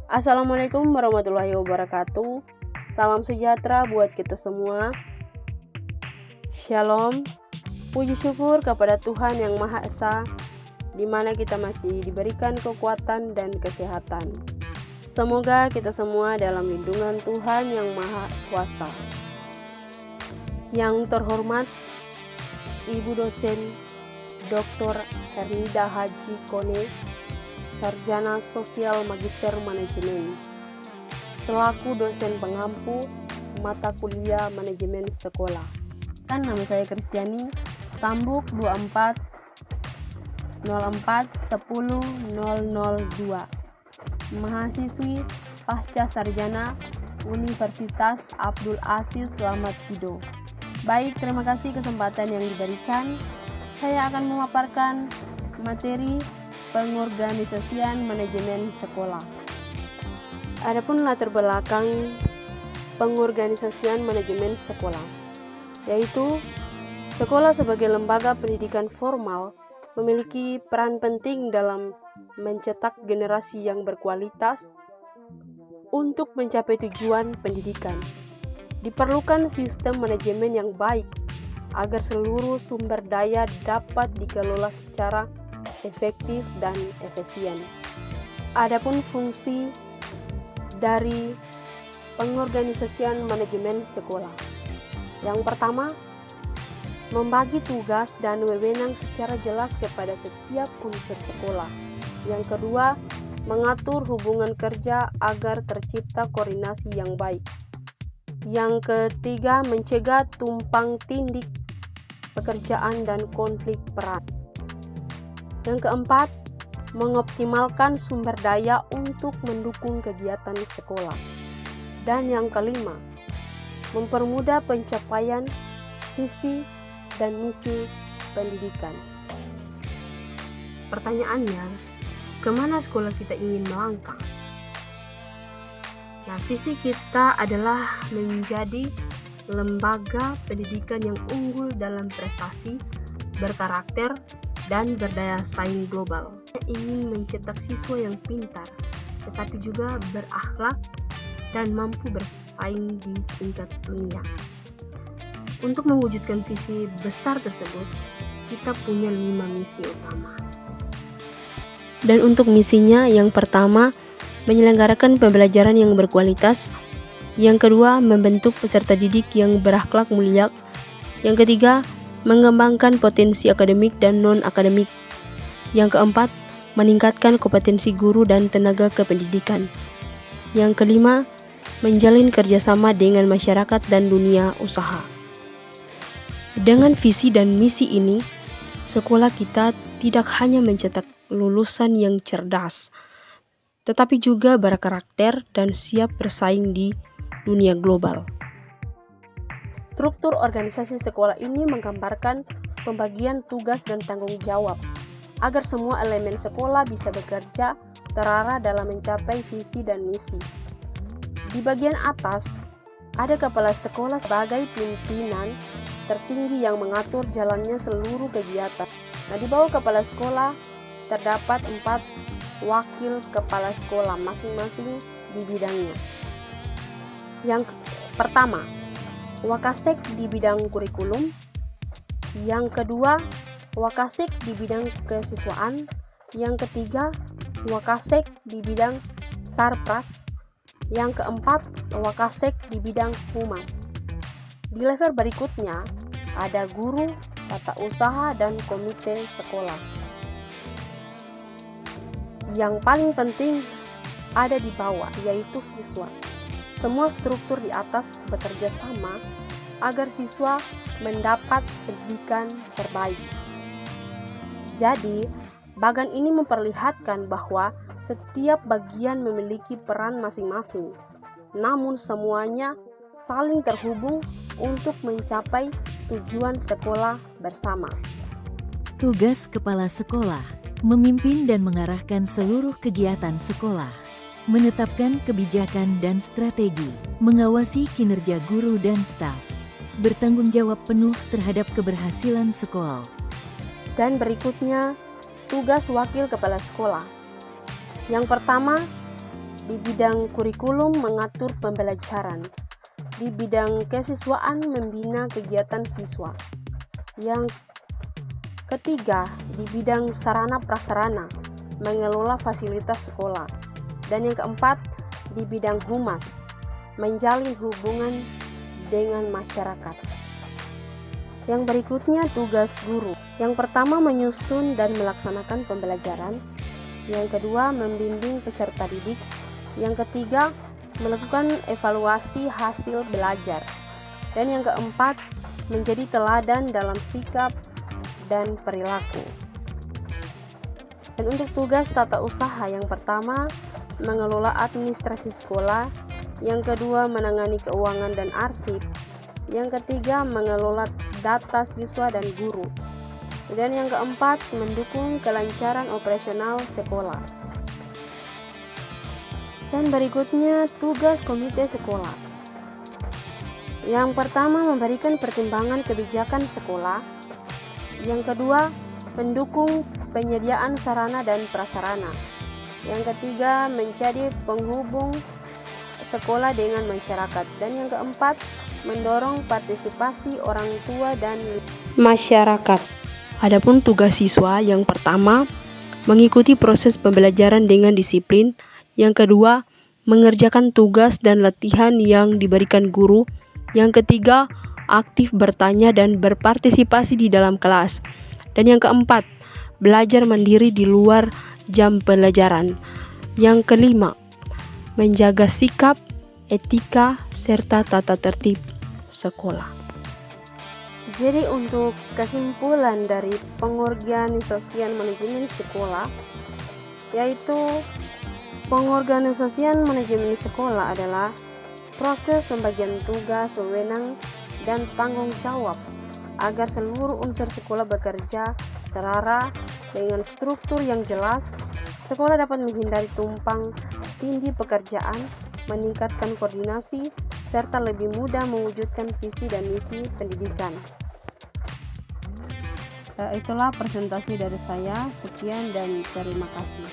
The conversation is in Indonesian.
Assalamualaikum warahmatullahi wabarakatuh. Salam sejahtera buat kita semua. Shalom. Puji syukur kepada Tuhan yang Maha Esa, di mana kita masih diberikan kekuatan dan kesehatan. Semoga kita semua dalam lindungan Tuhan yang Maha Kuasa. Yang terhormat Ibu dosen Dr. Hernida Haji Kone, Sarjana Sosial Magister Manajemen, selaku dosen pengampu mata kuliah Manajemen Sekolah. Nama saya Kristiani, Stambuk 24 04 10 002, mahasiswi pasca sarjana Universitas Abdul Aziz Slamet Cido. Baik, terima kasih kesempatan yang diberikan. Saya akan memaparkan materi pengorganisasian manajemen sekolah. Adapun latar belakang pengorganisasian manajemen sekolah, yaitu sekolah sebagai lembaga pendidikan formal memiliki peran penting dalam mencetak generasi yang berkualitas untuk mencapai tujuan pendidikan. Diperlukan sistem manajemen yang baik agar seluruh sumber daya dapat dikelola secara efektif dan efisien. Adapun fungsi dari pengorganisasian manajemen sekolah. Yang pertama, membagi tugas dan wewenang secara jelas kepada setiap unsur sekolah. Yang kedua, mengatur hubungan kerja agar tercipta koordinasi yang baik. Yang ketiga, mencegah tumpang tindih pekerjaan dan konflik peran. Yang keempat, mengoptimalkan sumber daya untuk mendukung kegiatan sekolah. Dan yang kelima, mempermudah pencapaian visi dan misi pendidikan. Pertanyaannya, kemana sekolah kita ingin melangkah? Visi kita adalah menjadi lembaga pendidikan yang unggul dalam prestasi, berkarakter, dan berdaya saing global. Kita ingin mencetak siswa yang pintar, tetapi juga berakhlak dan mampu bersaing di tingkat dunia. Untuk mewujudkan visi besar tersebut, kita punya 5 misi utama. Dan untuk misinya, yang pertama, menyelenggarakan pembelajaran yang berkualitas. Yang kedua, membentuk peserta didik yang berakhlak mulia. Yang ketiga, mengembangkan potensi akademik dan non-akademik. Yang keempat, meningkatkan kompetensi guru dan tenaga kependidikan. Yang kelima, menjalin kerjasama dengan masyarakat dan dunia usaha. Dengan visi dan misi ini, sekolah kita tidak hanya mencetak lulusan yang cerdas, tetapi juga berkarakter dan siap bersaing di dunia global. Struktur organisasi sekolah ini menggambarkan pembagian tugas dan tanggung jawab agar semua elemen sekolah bisa bekerja terarah dalam mencapai visi dan misi. Di bagian atas, ada kepala sekolah sebagai pimpinan tertinggi yang mengatur jalannya seluruh kegiatan. Di bawah kepala sekolah terdapat 4 wakil kepala sekolah masing-masing di bidangnya. Yang pertama, Wakasek di bidang kurikulum. Yang kedua, Wakasek di bidang kesiswaan. Yang ketiga, Wakasek di bidang sarpras. Yang keempat, Wakasek di bidang humas. Di level berikutnya, ada guru, tata usaha, dan komite sekolah. Yang paling penting ada di bawah, yaitu siswa. Semua struktur di atas bekerja sama agar siswa mendapat pendidikan terbaik. Jadi, bagan ini memperlihatkan bahwa setiap bagian memiliki peran masing-masing, namun semuanya saling terhubung untuk mencapai tujuan sekolah bersama. Tugas kepala sekolah: memimpin dan mengarahkan seluruh kegiatan sekolah, menetapkan kebijakan dan strategi, mengawasi kinerja guru dan staf, bertanggung jawab penuh terhadap keberhasilan sekolah. Dan berikutnya, tugas wakil kepala sekolah. Yang pertama, Di bidang kurikulum mengatur pembelajaran. Di bidang kesiswaan membina kegiatan siswa. Yang ketiga, di bidang sarana prasarana mengelola fasilitas sekolah. Dan yang keempat, di bidang humas menjalin hubungan dengan masyarakat. Yang berikutnya tugas guru. Yang pertama menyusun dan melaksanakan pembelajaran. Yang kedua membimbing peserta didik. Yang ketiga melakukan evaluasi hasil belajar. Dan yang keempat menjadi teladan dalam sikap dan perilaku. Dan untuk tugas tata usaha, yang pertama mengelola administrasi sekolah. Yang kedua menangani keuangan dan arsip. Yang ketiga mengelola data siswa dan guru. Dan yang keempat mendukung kelancaran operasional sekolah. Dan berikutnya tugas komite sekolah. Yang pertama memberikan pertimbangan kebijakan sekolah. Yang kedua mendukung penyediaan sarana dan prasarana. Yang ketiga menjadi penghubung sekolah dengan masyarakat. Dan yang keempat mendorong partisipasi orang tua dan masyarakat. Adapun tugas siswa, yang pertama mengikuti proses pembelajaran dengan disiplin. Yang kedua mengerjakan tugas dan latihan yang diberikan guru. Yang ketiga aktif bertanya dan berpartisipasi di dalam kelas. Dan yang keempat belajar mandiri di luar jam pelajaran. Yang kelima menjaga sikap, etika, serta tata tertib sekolah. Jadi untuk kesimpulan dari pengorganisasian manajemen sekolah, yaitu pengorganisasian manajemen sekolah adalah proses pembagian tugas, wewenang, dan tanggung jawab agar seluruh unsur sekolah bekerja terarah dengan struktur yang jelas. Sekolah dapat menghindari tumpang tindih pekerjaan, meningkatkan koordinasi, serta lebih mudah mewujudkan visi dan misi pendidikan. Itulah presentasi dari saya. Sekian dan terima kasih.